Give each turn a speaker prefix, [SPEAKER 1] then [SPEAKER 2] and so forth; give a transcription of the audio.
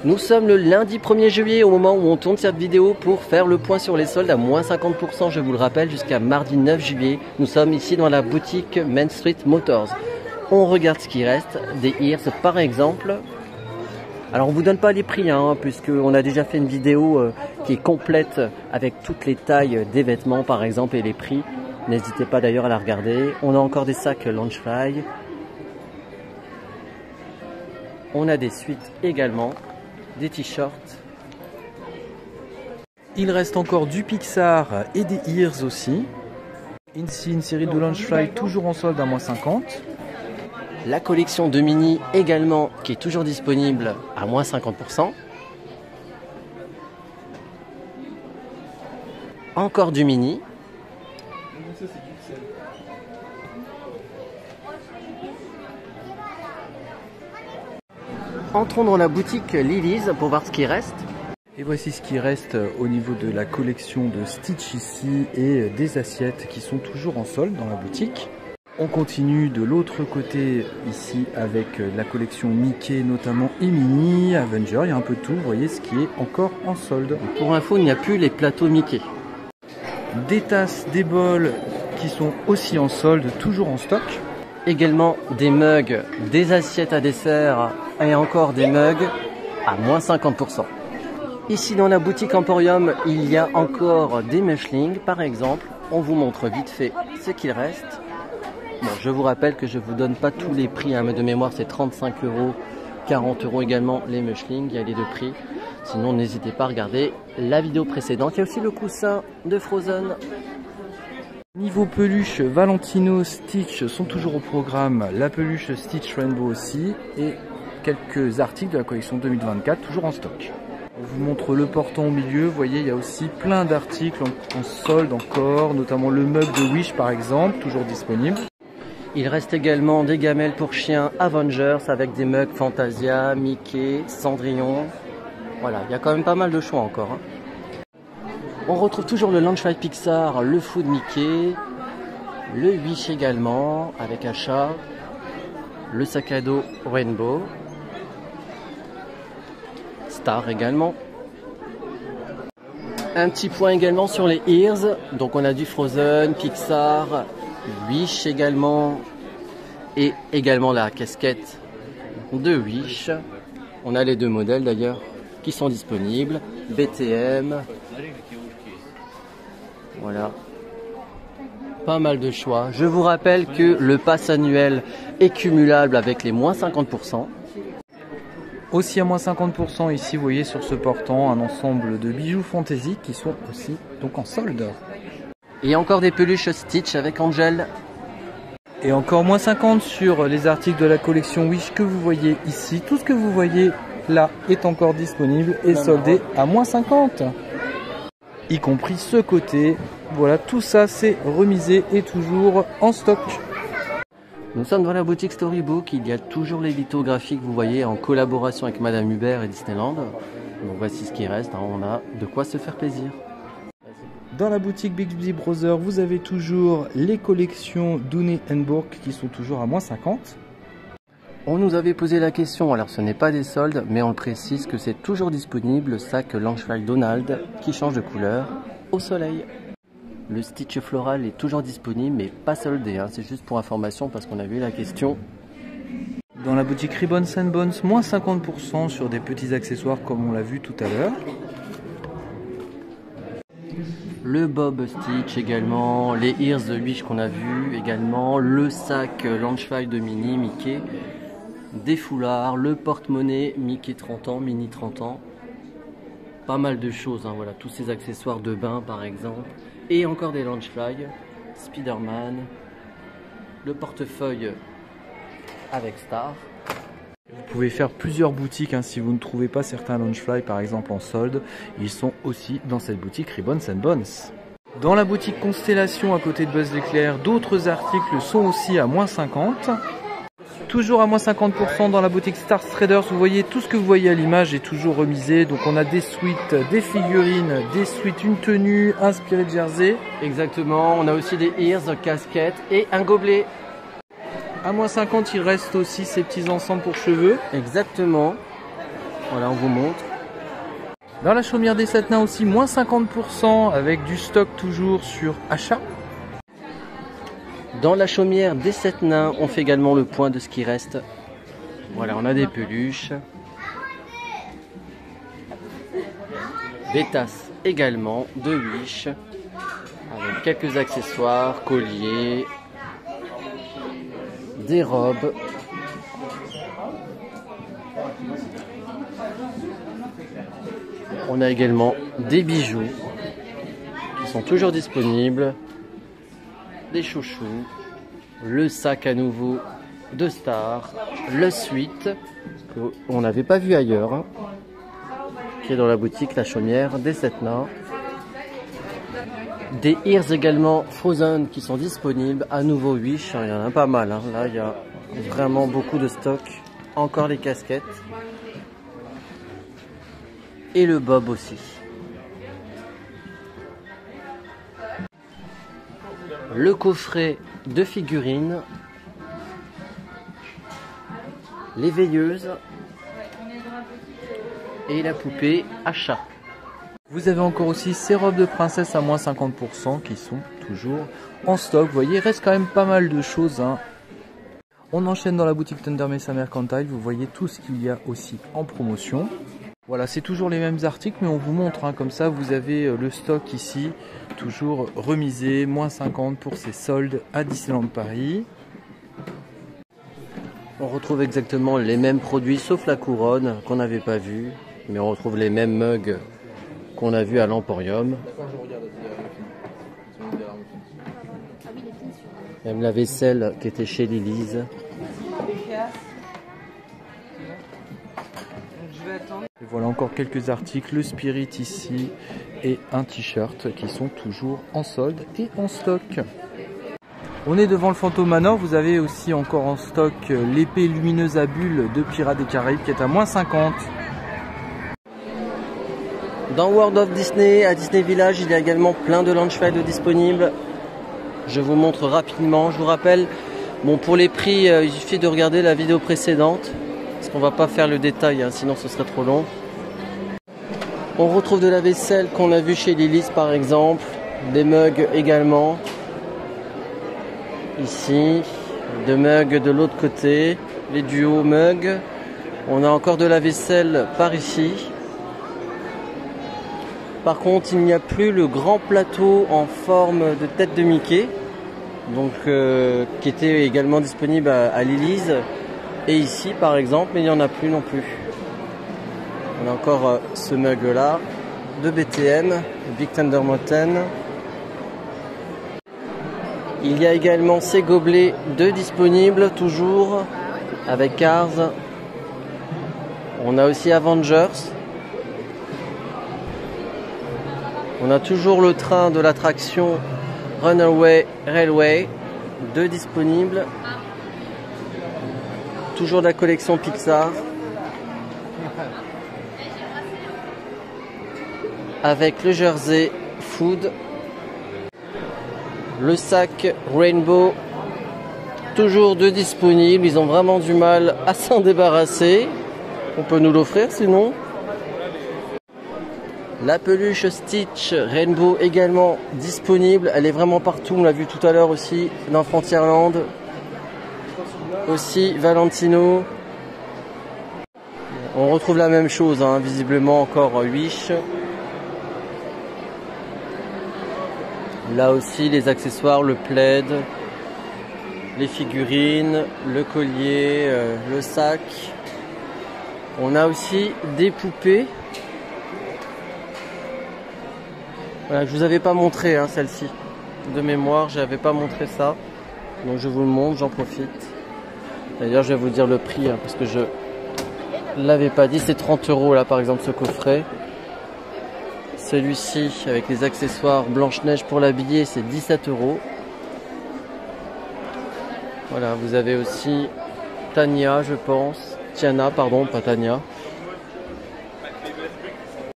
[SPEAKER 1] Nous sommes le lundi 1er juillet au moment où on tourne cette vidéo pour faire le point sur les soldes à moins 50%, je vous le rappelle, jusqu'à mardi 9 juillet. Nous sommes ici dans la boutique Main Street Motors. On regarde ce qui reste, des Ears par exemple. Alors on vous donne pas les prix puisqu'on a déjà fait une vidéo qui est complète avec toutes les tailles des vêtements par exemple et les prix. N'hésitez pas d'ailleurs à la regarder. On a encore des sacs Loungefly. On a des suites également. Des t-shirts.
[SPEAKER 2] Il reste encore du Pixar et des Ears aussi. Ici une série de Loungefly toujours en solde à moins 50.
[SPEAKER 1] La collection de Mini également qui est toujours disponible à moins 50%. Encore du Mini. Entrons dans la boutique Lily's pour voir ce qui reste.
[SPEAKER 2] Et voici ce qui reste au niveau de la collection de Stitch ici et des assiettes qui sont toujours en solde dans la boutique. On continue de l'autre côté ici avec la collection Mickey notamment et Minnie, Avenger, il y a un peu de tout, vous voyez ce qui est encore en solde.
[SPEAKER 1] Pour info, il n'y a plus les plateaux Mickey.
[SPEAKER 2] Des tasses, des bols qui sont aussi en solde, toujours en stock.
[SPEAKER 1] Également des mugs, des assiettes à dessert et encore des mugs à moins 50%. Ici dans la boutique Emporium, il y a encore des mushlings par exemple. On vous montre vite fait ce qu'il reste. Bon, je vous rappelle que je ne vous donne pas tous les prix, mais de mémoire c'est 35 €, 40 € également les mushlings, il y a les deux prix. Sinon n'hésitez pas à regarder la vidéo précédente. Il y a aussi le coussin de Frozen.
[SPEAKER 2] Niveau peluche, Valentino, Stitch sont toujours au programme, la peluche Stitch Rainbow aussi, et quelques articles de la collection 2024 toujours en stock. On vous montre le portant au milieu, vous voyez il y a aussi plein d'articles en solde encore, notamment le mug de Wish par exemple, toujours disponible.
[SPEAKER 1] Il reste également des gamelles pour chiens Avengers avec des mugs Fantasia, Mickey, Cendrillon. Voilà, il y a quand même pas mal de choix encore. On retrouve toujours le Loungefly Pixar, le Food Mickey, le Wish également avec un chat, le sac à dos Rainbow, Star également. Un petit point également sur les Ears, donc on a du Frozen, Pixar, Wish également et également la casquette de Wish. On a les deux modèles d'ailleurs qui sont disponibles, BTM. Voilà, pas mal de choix. Je vous rappelle que le pass annuel est cumulable avec les moins 50%.
[SPEAKER 2] Aussi à moins 50% ici, vous voyez sur ce portant un ensemble de bijoux fantasy qui sont aussi donc en solde.
[SPEAKER 1] Et encore des peluches Stitch avec Angel.
[SPEAKER 2] Et encore moins 50 sur les articles de la collection Wish que vous voyez ici. Tout ce que vous voyez là est encore disponible et soldé à moins 50. Y compris ce côté. Voilà, tout ça c'est remisé et toujours en stock.
[SPEAKER 1] Nous sommes dans la boutique Storybook, il y a toujours les lithographies que vous voyez en collaboration avec Madame Hubert et Disneyland. Donc voici ce qui reste, on a de quoi se faire plaisir.
[SPEAKER 2] Dans la boutique Big Brother, vous avez toujours les collections Dooney & Bourke qui sont toujours à moins 50.
[SPEAKER 1] On nous avait posé la question, alors ce n'est pas des soldes, mais on précise que c'est toujours disponible le sac Loungefly Donald qui change de couleur au soleil. Le Stitch floral est toujours disponible mais pas soldé, c'est juste pour information parce qu'on a vu la question.
[SPEAKER 2] Dans la boutique Ribbons & Bones, moins 50% sur des petits accessoires comme on l'a vu tout à l'heure.
[SPEAKER 1] Le Bob Stitch également, les Ears de Wish qu'on a vu également, le sac Loungefly de Minnie, Mickey, des foulards, le porte-monnaie Mickey 30 ans, Minnie 30 ans. Pas mal de choses, voilà, tous ces accessoires de bain par exemple. Et encore des Loungefly, Spider-Man, le portefeuille avec Star.
[SPEAKER 2] Vous pouvez faire plusieurs boutiques si vous ne trouvez pas certains Loungefly par exemple en solde. Ils sont aussi dans cette boutique Ribbons & Bones. Dans la boutique Constellation à côté de Buzz l'éclair, d'autres articles sont aussi à moins 50. Toujours à moins 50% dans la boutique Star Traders. Vous voyez tout ce que vous voyez à l'image est toujours remisé. Donc on a des suites, des figurines, des suites, une tenue inspirée de Jersey.
[SPEAKER 1] Exactement, on a aussi des ears, casquettes et un gobelet.
[SPEAKER 2] À moins 50, il reste aussi ces petits ensembles pour cheveux.
[SPEAKER 1] Exactement. Voilà, on vous montre.
[SPEAKER 2] Dans la chaumière des 7 nains aussi, moins 50% avec du stock toujours sur achat.
[SPEAKER 1] Dans la chaumière des 7 nains, on fait également le point de ce qui reste. Voilà, on a des peluches. Des tasses également de Wish. Avec quelques accessoires, colliers, des robes. On a également des bijoux qui sont toujours disponibles. Des chouchous, le sac à nouveau de Star, le suite qu'on n'avait pas vu ailleurs, hein, qui est dans la boutique La Chaumière des 7 nains. Des ears également Frozen qui sont disponibles, à nouveau Wish, il y en a pas mal, hein. Là il y a vraiment beaucoup de stock, encore les casquettes et le bob aussi. Le coffret de figurines, les veilleuses et la poupée achat.
[SPEAKER 2] Vous avez encore aussi ces robes de princesse à moins 50% qui sont toujours en stock. Vous voyez, il reste quand même pas mal de choses, hein. On enchaîne dans la boutique Thunder Mesa Mercantile. Vous voyez tout ce qu'il y a aussi en promotion. Voilà, c'est toujours les mêmes articles, mais on vous montre, hein, comme ça vous avez le stock ici, toujours remisé, moins 50 pour ces soldes à Disneyland Paris.
[SPEAKER 1] On retrouve exactement les mêmes produits sauf la couronne qu'on n'avait pas vue, mais on retrouve les mêmes mugs qu'on a vus à l'Emporium. Même la vaisselle qui était chez Lily's.
[SPEAKER 2] Et voilà encore quelques articles, le Spirit ici et un t-shirt qui sont toujours en solde et en stock. On est devant le Phantom Manor, vous avez aussi encore en stock l'épée lumineuse à bulles de Pirates des Caraïbes qui est à moins 50.
[SPEAKER 1] Dans World of Disney, à Disney Village, il y a également plein de Launchpad disponibles. Je vous montre rapidement, je vous rappelle, bon pour les prix, il suffit de regarder la vidéo précédente. Parce qu'on va pas faire le détail, hein, sinon ce serait trop long. On retrouve de la vaisselle qu'on a vu chez Lily's par exemple, des mugs également. Ici, deux mugs de l'autre côté, les duos mugs. On a encore de la vaisselle par ici. Par contre, il n'y a plus le grand plateau en forme de tête de Mickey, donc qui était également disponible à Lily's. Et ici par exemple, mais il n'y en a plus non plus. On a encore ce mug là de BTM, Big Thunder Mountain. Il y a également ces gobelets de disponibles toujours avec Cars. On a aussi Avengers. On a toujours le train de l'attraction Runaway Railway de disponibles. Toujours de la collection Pixar. Avec le jersey Food. Le sac Rainbow. Toujours de disponible. Ils ont vraiment du mal à s'en débarrasser. On peut nous l'offrir sinon. La peluche Stitch Rainbow également disponible. Elle est vraiment partout. On l'a vu tout à l'heure aussi dans Frontierland. Aussi Valentino. On retrouve la même chose, hein, visiblement encore Wish. Là aussi les accessoires, le plaid, les figurines, le collier, le sac. On a aussi des poupées. Voilà, je vous avais pas montré, hein, celle-ci. De mémoire, je n'avais pas montré ça. Donc je vous le montre, j'en profite. D'ailleurs, je vais vous dire le prix, hein, parce que je l'avais pas dit. C'est 30 € là, par exemple, ce coffret. Celui-ci, avec les accessoires Blanche-Neige pour l'habiller, c'est 17 €. Voilà, vous avez aussi Tania, je pense. Tiana, pardon, pas Tania.